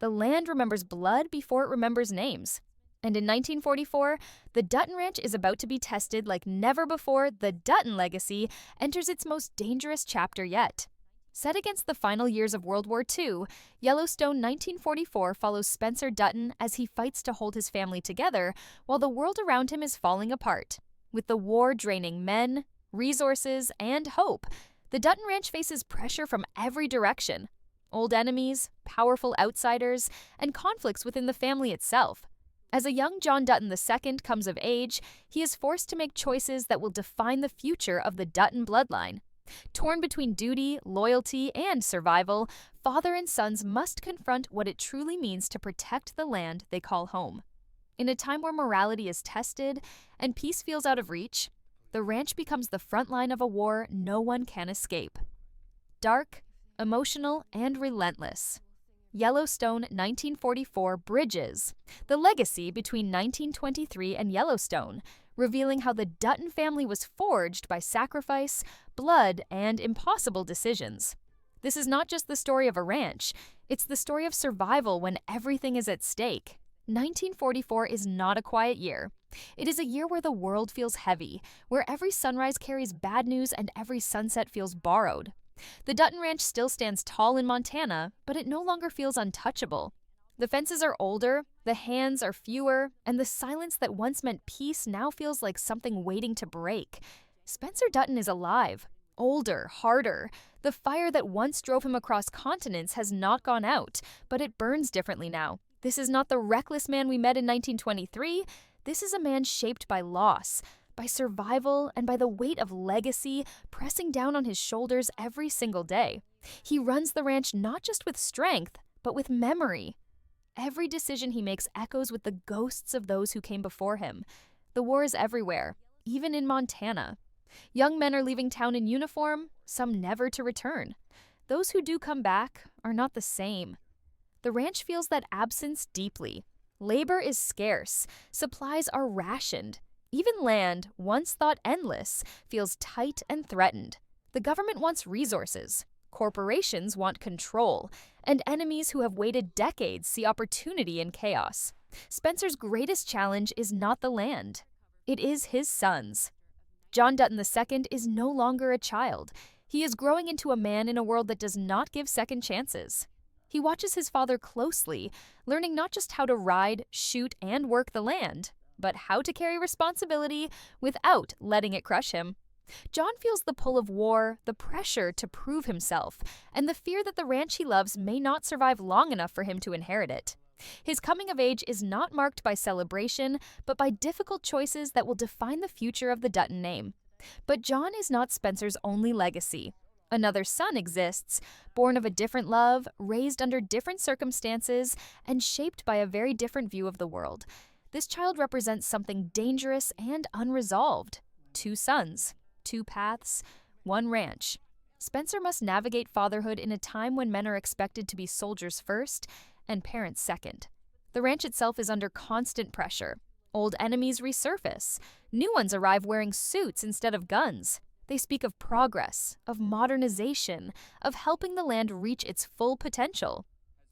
The land remembers blood before it remembers names. And in 1944, the Dutton Ranch is about to be tested like never before. The Dutton legacy enters its most dangerous chapter yet. Set against the final years of World War II, Yellowstone 1944 follows Spencer Dutton as he fights to hold his family together while the world around him is falling apart. With the war draining men, resources, and hope, the Dutton Ranch faces pressure from every direction: old enemies, powerful outsiders, and conflicts within the family itself. As a young John Dutton II comes of age, he is forced to make choices that will define the future of the Dutton bloodline. Torn between duty, loyalty, and survival, father and sons must confront what it truly means to protect the land they call home. In a time where morality is tested and peace feels out of reach, the ranch becomes the front line of a war no one can escape. Dark, emotional, and relentless. Yellowstone 1944 bridges the legacy between 1923 and Yellowstone, revealing how the Dutton family was forged by sacrifice, blood, and impossible decisions. This is not just the story of a ranch, it's the story of survival when everything is at stake. 1944 is not a quiet year. It is a year where the world feels heavy, where every sunrise carries bad news and every sunset feels borrowed. The Dutton Ranch still stands tall in Montana, but it no longer feels untouchable. The fences are older, the hands are fewer, and the silence that once meant peace now feels like something waiting to break. Spencer Dutton is alive, older, harder. The fire that once drove him across continents has not gone out, but it burns differently now. This is not the reckless man we met in 1923. This is a man shaped by loss, by survival, and by the weight of legacy pressing down on his shoulders every single day. He runs the ranch not just with strength, but with memory. Every decision he makes echoes with the ghosts of those who came before him. The war is everywhere, even in Montana. Young men are leaving town in uniform, some never to return. Those who do come back are not the same. The ranch feels that absence deeply. Labor is scarce, supplies are rationed. Even land, once thought endless, feels tight and threatened. The government wants resources, corporations want control, and enemies who have waited decades see opportunity in chaos. Spencer's greatest challenge is not the land. It is his sons. John Dutton II is no longer a child. He is growing into a man in a world that does not give second chances. He watches his father closely, learning not just how to ride, shoot, and work the land, but how to carry responsibility without letting it crush him. John feels the pull of war, the pressure to prove himself, and the fear that the ranch he loves may not survive long enough for him to inherit it. His coming of age is not marked by celebration, but by difficult choices that will define the future of the Dutton name. But John is not Spencer's only legacy. Another son exists, born of a different love, raised under different circumstances, and shaped by a very different view of the world. This child represents something dangerous and unresolved. 2 sons, 2 paths, 1 ranch. Spencer must navigate fatherhood in a time when men are expected to be soldiers first and parents second. The ranch itself is under constant pressure. Old enemies resurface. New ones arrive wearing suits instead of guns. They speak of progress, of modernization, of helping the land reach its full potential.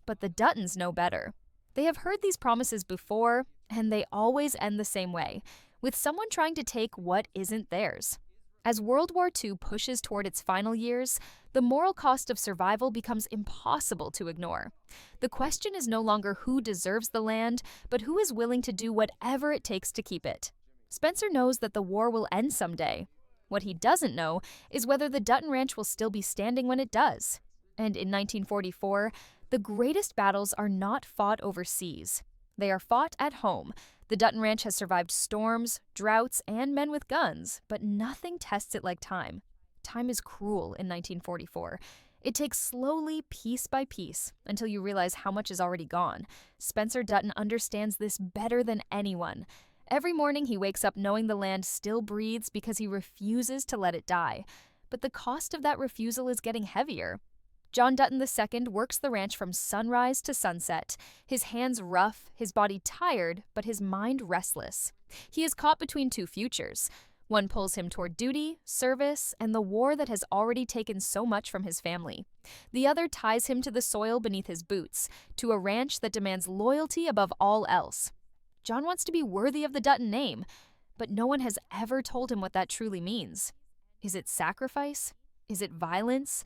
But the Duttons know better. They have heard these promises before, and they always end the same way, with someone trying to take what isn't theirs. As World War II pushes toward its final years, the moral cost of survival becomes impossible to ignore. The question is no longer who deserves the land, but who is willing to do whatever it takes to keep it. Spencer knows that the war will end someday. What he doesn't know is whether the Dutton Ranch will still be standing when it does. And in 1944, the greatest battles are not fought overseas. They are fought at home. The Dutton Ranch has survived storms, droughts, and men with guns, but nothing tests it like time. Time is cruel in 1944. It takes slowly, piece by piece, until you realize how much is already gone. Spencer Dutton understands this better than anyone. Every morning he wakes up knowing the land still breathes because he refuses to let it die. But the cost of that refusal is getting heavier. John Dutton II works the ranch from sunrise to sunset, his hands rough, his body tired, but his mind restless. He is caught between 2 futures, One pulls him toward duty, service, and the war that has already taken so much from his family. The other ties him to the soil beneath his boots, to a ranch that demands loyalty above all else. John wants to be worthy of the Dutton name, but no one has ever told him what that truly means. Is it sacrifice? Is it violence?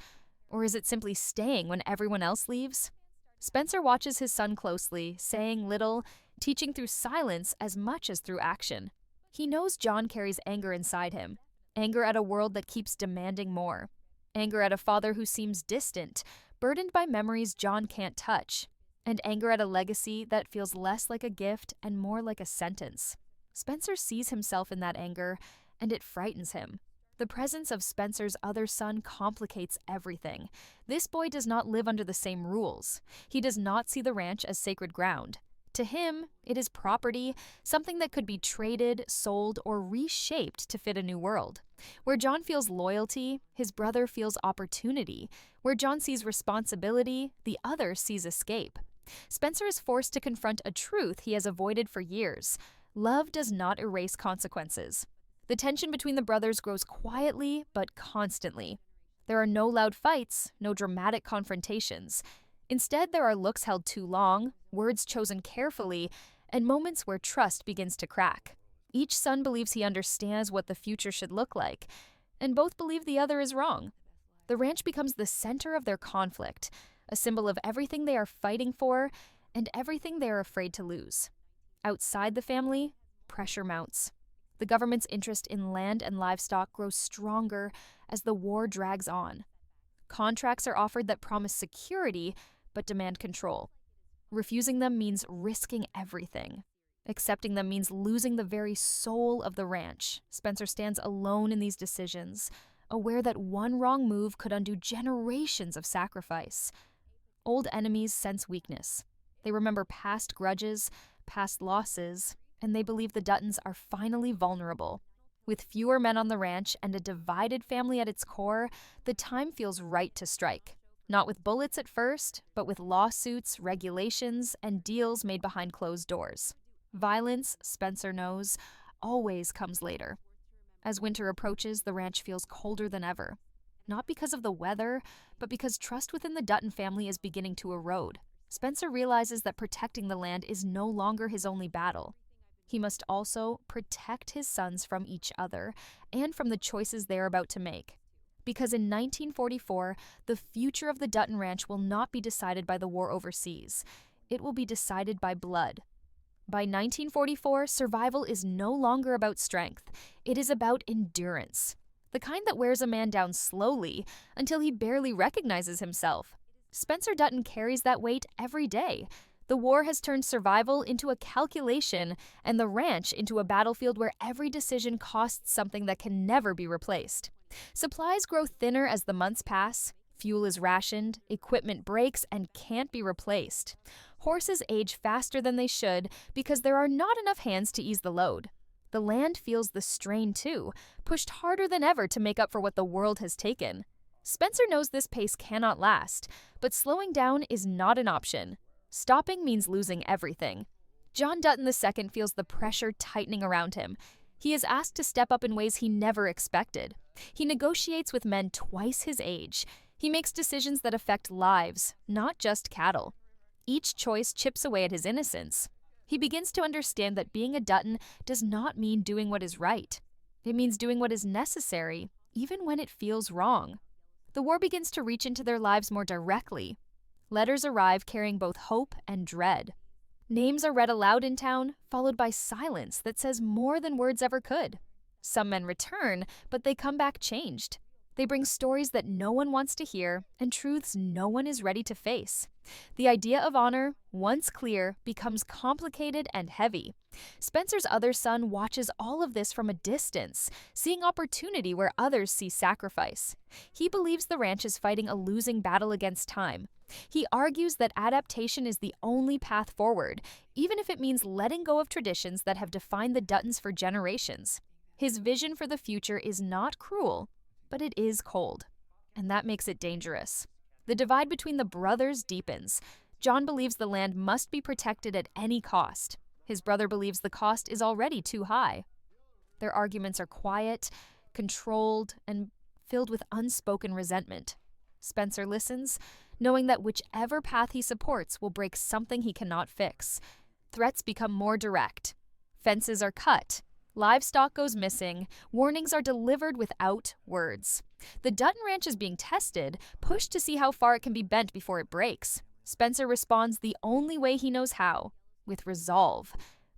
Or is it simply staying when everyone else leaves? Spencer watches his son closely, saying little, teaching through silence as much as through action. He knows John carries anger inside him, anger at a world that keeps demanding more, anger at a father who seems distant, burdened by memories John can't touch, and anger at a legacy that feels less like a gift and more like a sentence. Spencer sees himself in that anger, and it frightens him. The presence of Spencer's other son complicates everything. This boy does not live under the same rules. He does not see the ranch as sacred ground. To him, it is property, something that could be traded, sold, or reshaped to fit a new world. Where John feels loyalty, his brother feels opportunity. Where John sees responsibility, the other sees escape. Spencer is forced to confront a truth he has avoided for years. Love does not erase consequences. The tension between the brothers grows quietly but constantly. There are no loud fights, no dramatic confrontations. Instead, there are looks held too long, words chosen carefully, and moments where trust begins to crack. Each son believes he understands what the future should look like, and both believe the other is wrong. The ranch becomes the center of their conflict, a symbol of everything they are fighting for and everything they are afraid to lose. Outside the family, pressure mounts. The government's interest in land and livestock grows stronger as the war drags on. Contracts are offered that promise security but demand control. Refusing them means risking everything. Accepting them means losing the very soul of the ranch. Spencer stands alone in these decisions, aware that one wrong move could undo generations of sacrifice. Old enemies sense weakness. They remember past grudges, past losses, and they believe the Duttons are finally vulnerable. With fewer men on the ranch and a divided family at its core, the time feels right to strike. Not with bullets at first, but with lawsuits, regulations, and deals made behind closed doors. Violence, Spencer knows, always comes later. As winter approaches, the ranch feels colder than ever. Not because of the weather, but because trust within the Dutton family is beginning to erode. Spencer realizes that protecting the land is no longer his only battle. He must also protect his sons from each other and from the choices they are about to make. Because in 1944, the future of the Dutton Ranch will not be decided by the war overseas. It will be decided by blood. By 1944, survival is no longer about strength. It is about endurance. The kind that wears a man down slowly until he barely recognizes himself. Spencer Dutton carries that weight every day. The war has turned survival into a calculation and the ranch into a battlefield where every decision costs something that can never be replaced. Supplies grow thinner as the months pass, fuel is rationed, equipment breaks and can't be replaced. Horses age faster than they should because there are not enough hands to ease the load. The land feels the strain too, pushed harder than ever to make up for what the world has taken. Spencer knows this pace cannot last, but slowing down is not an option. Stopping means losing everything. John Dutton II feels the pressure tightening around him. He is asked to step up in ways he never expected. He negotiates with men twice his age. He makes decisions that affect lives, not just cattle. Each choice chips away at his innocence. He begins to understand that being a Dutton does not mean doing what is right. It means doing what is necessary, even when it feels wrong. The war begins to reach into their lives more directly. Letters arrive carrying both hope and dread. Names are read aloud in town, followed by silence that says more than words ever could. Some men return, but they come back changed. They bring stories that no one wants to hear and truths no one is ready to face. The idea of honor, once clear, becomes complicated and heavy. Spencer's other son watches all of this from a distance, seeing opportunity where others see sacrifice. He believes the ranch is fighting a losing battle against time. He argues that adaptation is the only path forward, even if it means letting go of traditions that have defined the Duttons for generations. His vision for the future is not cruel, but it is cold, and that makes it dangerous. The divide between the brothers deepens. John believes the land must be protected at any cost. His brother believes the cost is already too high. Their arguments are quiet, controlled, and filled with unspoken resentment. Spencer listens, knowing that whichever path he supports will break something he cannot fix. Threats become more direct. Fences are cut. Livestock goes missing. Warnings are delivered without words. The Dutton Ranch is being tested, pushed to see how far it can be bent before it breaks. Spencer responds the only way he knows how, with resolve.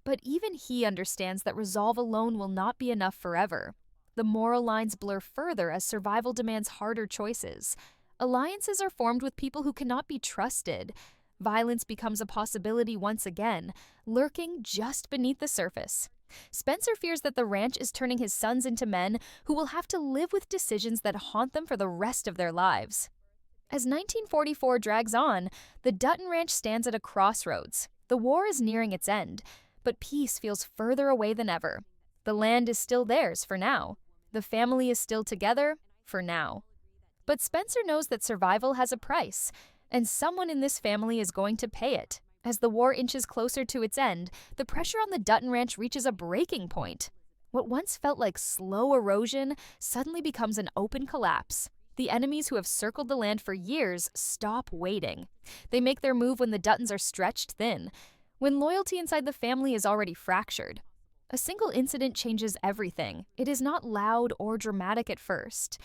But even he understands that resolve alone will not be enough forever. The moral lines blur further as survival demands harder choices. Alliances are formed with people who cannot be trusted. Violence becomes a possibility once again, lurking just beneath the surface. Spencer fears that the ranch is turning his sons into men who will have to live with decisions that haunt them for the rest of their lives. As 1944 drags on, the Dutton Ranch stands at a crossroads. The war is nearing its end, but peace feels further away than ever. The land is still theirs for now. The family is still together for now. But Spencer knows that survival has a price, and someone in this family is going to pay it. As the war inches closer to its end, the pressure on the Dutton Ranch reaches a breaking point. What once felt like slow erosion suddenly becomes an open collapse. The enemies who have circled the land for years stop waiting. They make their move when the Duttons are stretched thin, when loyalty inside the family is already fractured. A single incident changes everything. It is not loud or dramatic at first.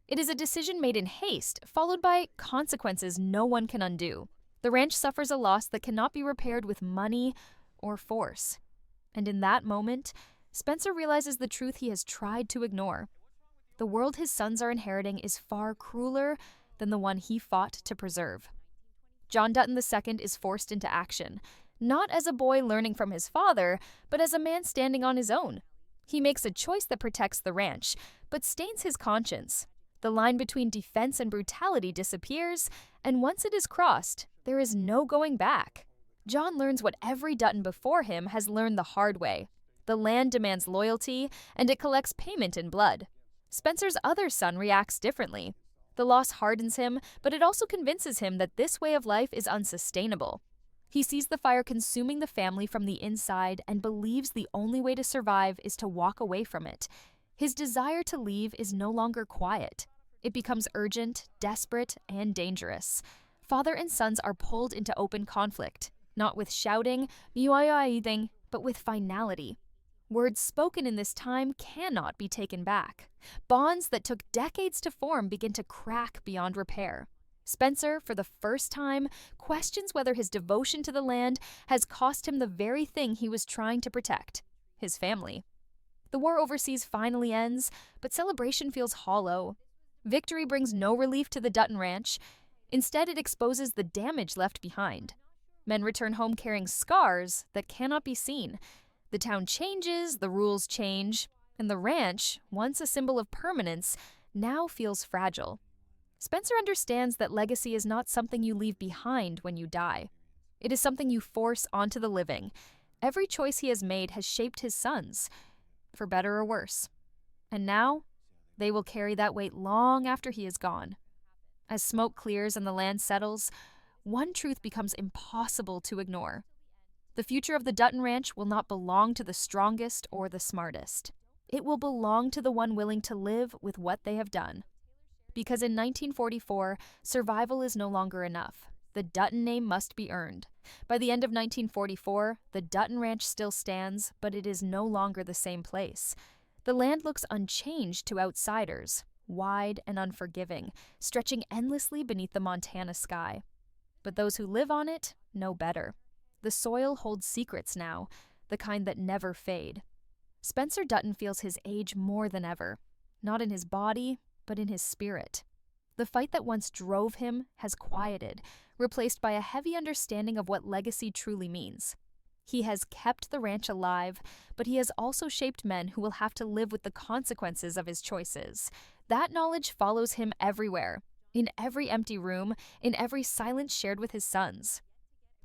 It is a decision made in haste, followed by consequences no one can undo. The ranch suffers a loss that cannot be repaired with money or force. And in that moment, Spencer realizes the truth he has tried to ignore. The world his sons are inheriting is far crueler than the one he fought to preserve. John Dutton II is forced into action, not as a boy learning from his father, but as a man standing on his own. He makes a choice that protects the ranch, but stains his conscience. The line between defense and brutality disappears, and once it is crossed, there is no going back. John learns what every Dutton before him has learned the hard way. The land demands loyalty, and it collects payment in blood. Spencer's other son reacts differently. The loss hardens him, but it also convinces him that this way of life is unsustainable. He sees the fire consuming the family from the inside and believes the only way to survive is to walk away from it. His desire to leave is no longer quiet. It becomes urgent, desperate, and dangerous. Father and sons are pulled into open conflict, not with shouting, "Miwayaiding," but with finality. Words spoken in this time cannot be taken back. Bonds that took decades to form begin to crack beyond repair. Spencer, for the first time, questions whether his devotion to the land has cost him the very thing he was trying to protect: his family. The war overseas finally ends, but celebration feels hollow. Victory brings no relief to the Dutton Ranch. Instead, it exposes the damage left behind. Men return home carrying scars that cannot be seen. The town changes, the rules change, and the ranch, once a symbol of permanence, now feels fragile. Spencer understands that legacy is not something you leave behind when you die. It is something you force onto the living. Every choice he has made has shaped his sons, for better or worse. And now, they will carry that weight long after he is gone. As smoke clears and the land settles, one truth becomes impossible to ignore. The future of the Dutton Ranch will not belong to the strongest or the smartest. It will belong to the one willing to live with what they have done. Because in 1944, survival is no longer enough. The Dutton name must be earned. By the end of 1944, the Dutton Ranch still stands, but it is no longer the same place. The land looks unchanged to outsiders, wide and unforgiving, stretching endlessly beneath the Montana sky. But those who live on it know better. The soil holds secrets now, the kind that never fade. Spencer Dutton feels his age more than ever, not in his body, but in his spirit. The fight that once drove him has quieted, replaced by a heavy understanding of what legacy truly means. He has kept the ranch alive, but he has also shaped men who will have to live with the consequences of his choices. That knowledge follows him everywhere, in every empty room, in every silence shared with his sons.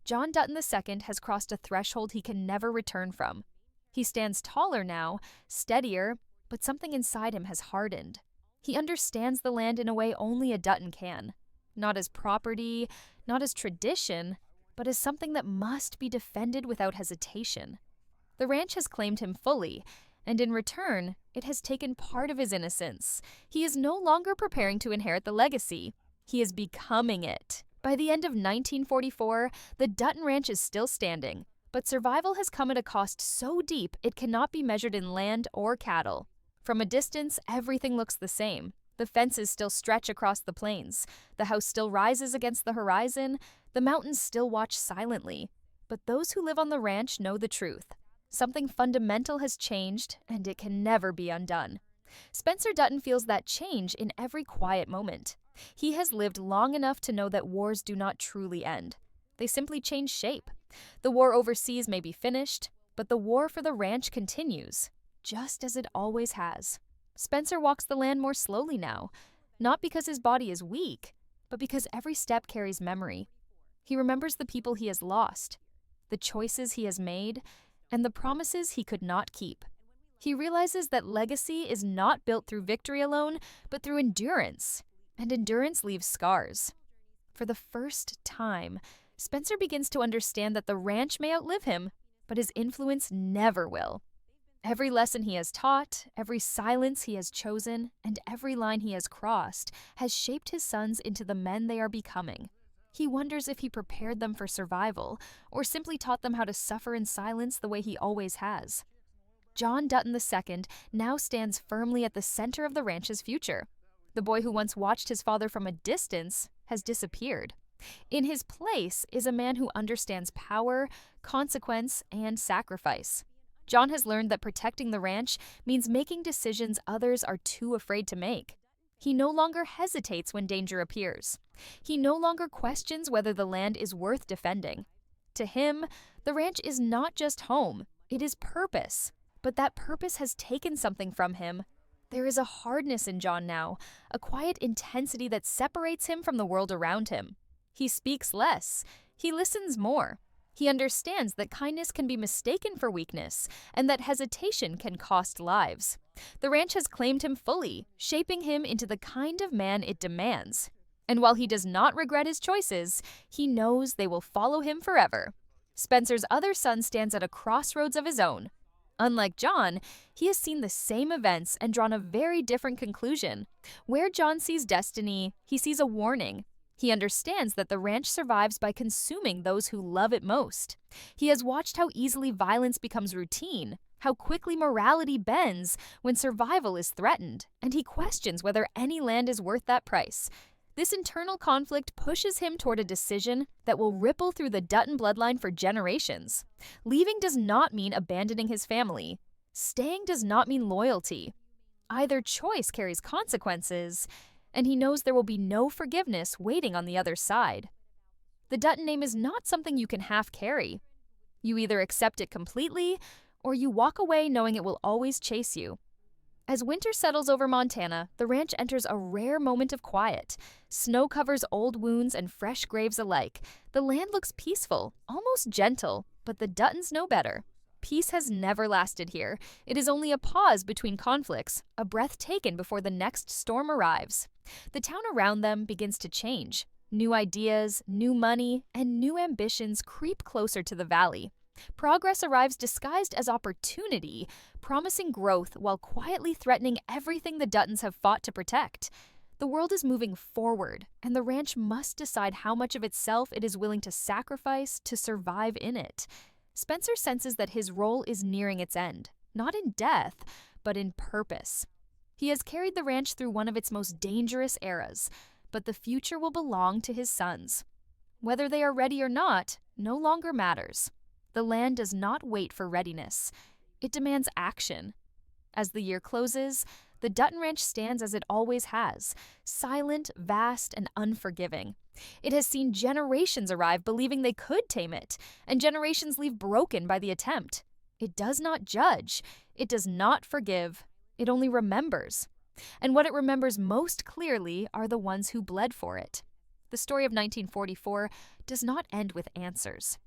John Dutton II has crossed a threshold he can never return from. He stands taller now, steadier, but something inside him has hardened. He understands the land in a way only a Dutton can. Not as property, not as tradition, but as something that must be defended without hesitation. The ranch has claimed him fully, And in return, it has taken part of his innocence. He is no longer preparing to inherit the legacy. He is becoming it. By the end of 1944, the Dutton Ranch is still standing, but survival has come at a cost so deep it cannot be measured in land or cattle. From a distance, everything looks the same. The fences still stretch across the plains. The house still rises against the horizon. The mountains still watch silently. But those who live on the ranch know the truth. Something fundamental has changed, and it can never be undone. Spencer Dutton feels that change in every quiet moment. He has lived long enough to know that wars do not truly end. They simply change shape. The war overseas may be finished, but the war for the ranch continues, just as it always has. Spencer walks the land more slowly now, not because his body is weak, but because every step carries memory. He remembers the people he has lost, the choices he has made, and the promises he could not keep. He realizes that legacy is not built through victory alone, but through endurance, and endurance leaves scars. For the first time, Spencer begins to understand that the ranch may outlive him, but his influence never will. Every lesson he has taught, every silence he has chosen, and every line he has crossed has shaped his sons into the men they are becoming. He wonders if he prepared them for survival, or simply taught them how to suffer in silence the way he always has. John Dutton II now stands firmly at the center of the ranch's future. The boy who once watched his father from a distance has disappeared. In his place is a man who understands power, consequence, and sacrifice. John has learned that protecting the ranch means making decisions others are too afraid to make. He no longer hesitates when danger appears. He no longer questions whether the land is worth defending. To him, the ranch is not just home, it is purpose. But that purpose has taken something from him. There is a hardness in John now, a quiet intensity that separates him from the world around him. He speaks less. He listens more. He understands that kindness can be mistaken for weakness, and that hesitation can cost lives. The ranch has claimed him fully, shaping him into the kind of man it demands. And while he does not regret his choices, he knows they will follow him forever. Spencer's other son stands at a crossroads of his own. Unlike John, he has seen the same events and drawn a very different conclusion. Where John sees destiny, he sees a warning. He understands that the ranch survives by consuming those who love it most. He has watched how easily violence becomes routine, how quickly morality bends when survival is threatened, and he questions whether any land is worth that price. This internal conflict pushes him toward a decision that will ripple through the Dutton bloodline for generations. Leaving does not mean abandoning his family. Staying does not mean loyalty. Either choice carries consequences, and he knows there will be no forgiveness waiting on the other side. The Dutton name is not something you can half carry. You either accept it completely, or you walk away knowing it will always chase you. As winter settles over Montana, the ranch enters a rare moment of quiet. Snow covers old wounds and fresh graves alike. The land looks peaceful, almost gentle, but the Duttons know better. Peace has never lasted here. It is only a pause between conflicts, a breath taken before the next storm arrives. The town around them begins to change. New ideas, new money, and new ambitions creep closer to the valley. Progress arrives disguised as opportunity, promising growth while quietly threatening everything the Duttons have fought to protect. The world is moving forward, and the ranch must decide how much of itself it is willing to sacrifice to survive in it. Spencer senses that his role is nearing its end, not in death, but in purpose. He has carried the ranch through one of its most dangerous eras, but the future will belong to his sons. Whether they are ready or not, no longer matters. The land does not wait for readiness. It demands action. As the year closes, the Dutton Ranch stands as it always has, silent, vast, and unforgiving. It has seen generations arrive believing they could tame it, and generations leave broken by the attempt. It does not judge. It does not forgive. It only remembers. And what it remembers most clearly are the ones who bled for it. The story of 1944 does not end with answers.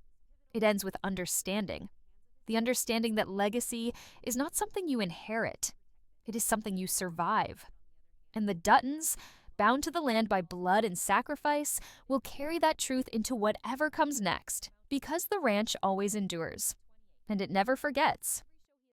It ends with understanding. The understanding that legacy is not something you inherit. It is something you survive. And the Duttons, bound to the land by blood and sacrifice, will carry that truth into whatever comes next, because the ranch always endures. And it never forgets.